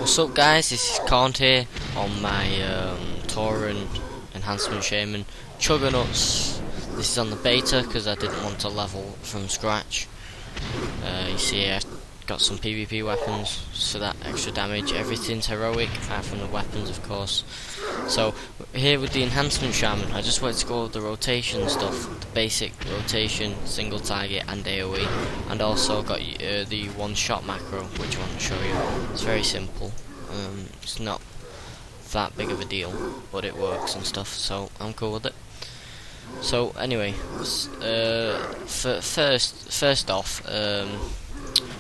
What's up guys, this is Korned here on my Torrent Enhancement Shaman Chuggernuts. This is on the beta because I didn't want to level from scratch. You see I got some PvP weapons for that extra damage. Everything's heroic apart from the weapons of course. So here with the Enhancement Shaman, I just wanted to go over the rotation stuff, the basic rotation, single target and AoE, and also got the one shot macro which I want to show you. It's very simple, it's not that big of a deal but it works and stuff, so I'm cool with it. So anyway, first off,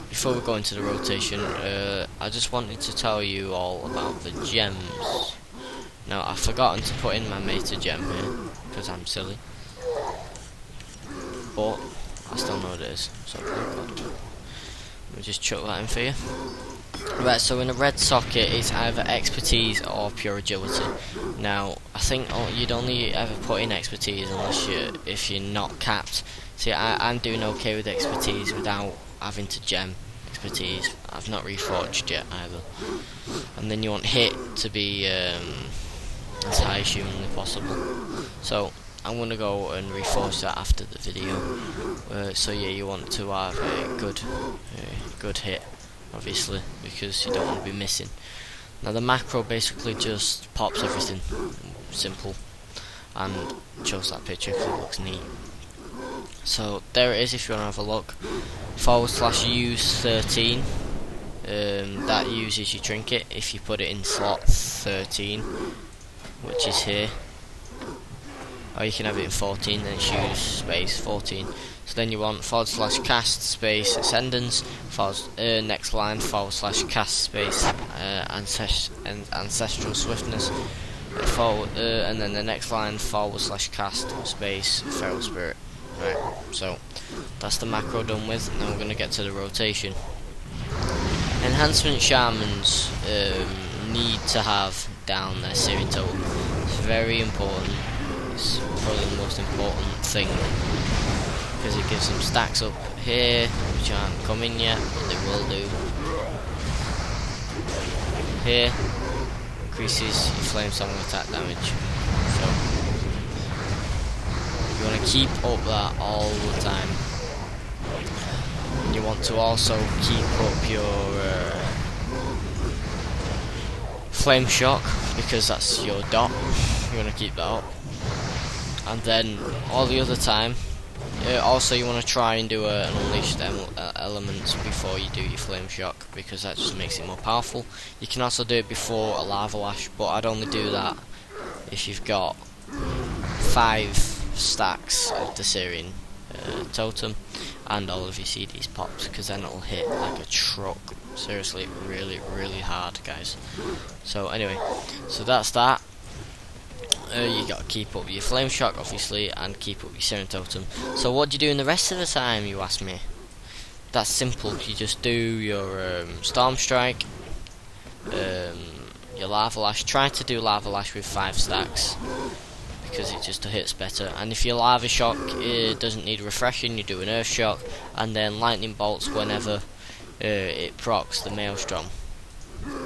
before we go into the rotation, I just wanted to tell you all about the gems. Now I've forgotten to put in my meta gem here because I'm silly, but I still know what it is, so let me just chuck that in for you. Right, so in a red socket it's either expertise or pure agility. Now I think you'd only ever put in expertise unless if you're not capped. See, I'm doing okay with expertise without having to gem expertise. I've not reforged yet either. And then you want hit to be as high as humanly possible. So I'm gonna go and reforge that after the video. So yeah, you want to have a good hit, obviously, because you don't want to be missing. Now the macro basically just pops everything, simple, and shows that picture because it looks neat. So there it is if you want to have a look. /use 13. That uses your trinket if you put it in slot 13, which is here, or you can have it in 14, then use space 14. So then you want /cast space ascendance, next line /cast space ancestral swiftness, and then the next line /cast space feral spirit. Right, so that's the macro done with. Now we're going to get to the rotation. Enhancement Shamans need to have down their Syrian total. It's very important. It's probably the most important thing because it gives them stacks up here which aren't coming yet, but they will do. Here increases your flame song attack damage. So you want to keep up that all the time. And you want to also keep up your flame shock because that's your dot. You want to keep that up. And then all the other time, also you want to try and do an unleashed elements before you do your flame shock because that just makes it more powerful. You can also do it before a lava lash, but I'd only do that if you've got 5 stacks of the Syrian totem and all of your CDs popped, because then it'll hit like a truck. Seriously, really hard, guys. So anyway, so that's that. You gotta keep up your flame shock obviously and keep up your Syrian totem. So what do you do in the rest of the time, you ask me? That's simple. You just do your storm strike, your lava lash. Try to do lava lash with 5 stacks because it just hits better. And if your lava shock doesn't need refreshing, you do an earth shock, and then lightning bolts whenever it procs the maelstrom.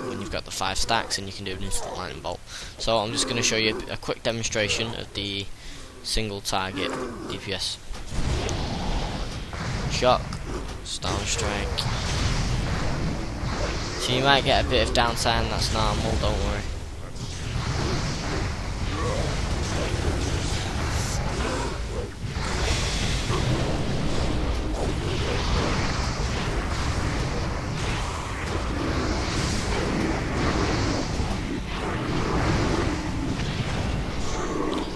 When you've got the 5 stacks, and you can do an instant lightning bolt. So I'm just going to show you a quick demonstration of the single target DPS. Shock, storm strike. So you might get a bit of downtime, that's normal, don't worry.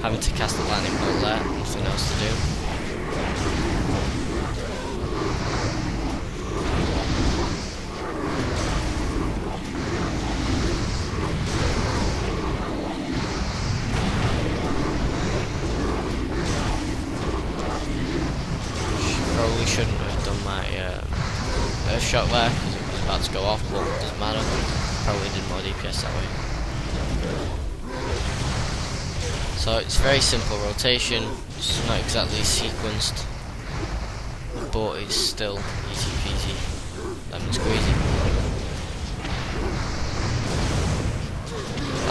Having to cast the lightning bolt there, nothing else to do. Probably shouldn't have done my earth shock there because it was about to go off, but it doesn't matter. Probably did more DPS that way. So it's very simple rotation, it's not exactly sequenced, but it's still easy peasy, lemon squeezy.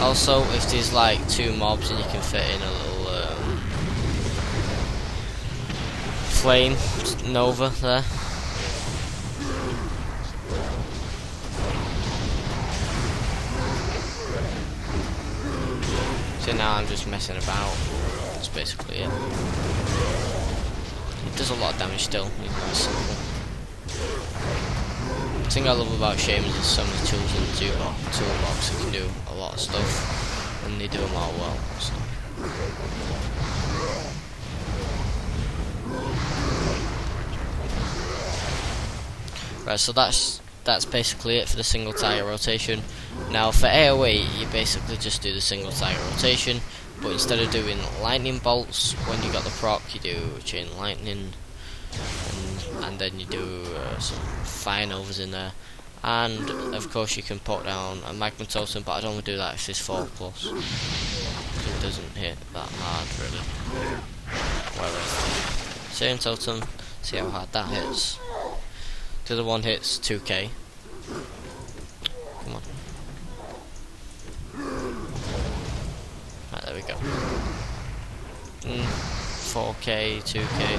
Also, if there's like 2 mobs and you can fit in a little flame nova there. So now I'm just messing about. That's basically it. It does a lot of damage still, even though it's simple. The thing I love about Shaman is some of the tools in the toolbox that can do a lot of stuff, and they do them all well. So. Right, so that's basically it for the single target rotation. Now for AoE, you basically just do the single target rotation, but instead of doing lightning bolts when you got the proc, you do chain lightning, and then you do some fire novas in there. And of course you can put down a magma totem, but I'd only do that if it's 4+, because it doesn't hit that hard really. Whereas Serum totem, see how hard that hits. The other one hits 2k. Come on. Right, there we go. 4k, 2k.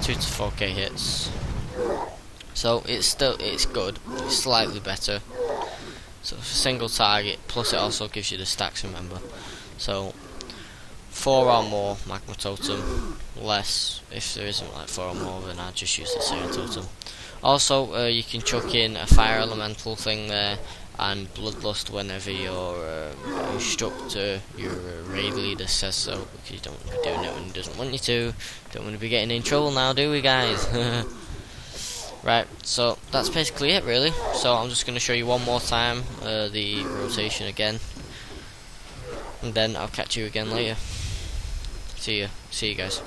2 to 4k hits. So it's good. It's slightly better. So for single target, plus it also gives you the stacks, remember. So 4 or more magma totem, less if there isn't like 4 or more, then I'd just use the Serum totem. Also you can chuck in a fire elemental thing there, and bloodlust whenever your instructor, your raid leader says so, because you don't want to be doing it when he doesn't want you to. Don't want to be getting in trouble now, do we guys? Right, so that's basically it really. So I'm just going to show you one more time the rotation again, and then I'll catch you again later. See you guys.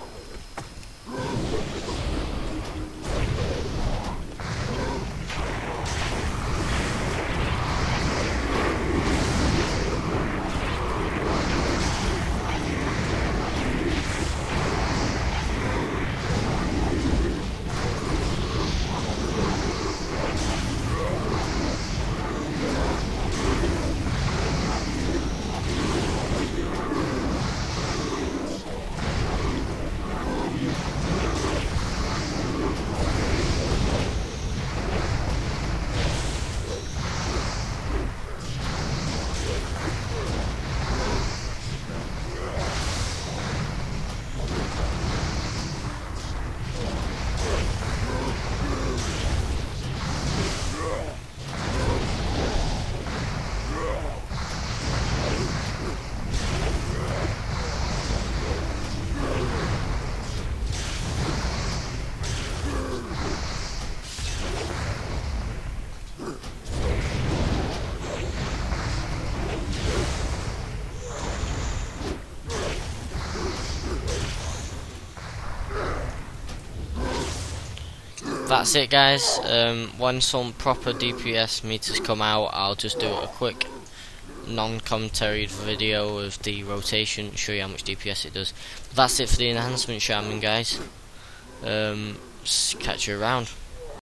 That's it guys. When some proper DPS meters come out, I'll just do a quick non-commentary video of the rotation, show you how much DPS it does. But that's it for the enhancement shaman guys. Catch you around.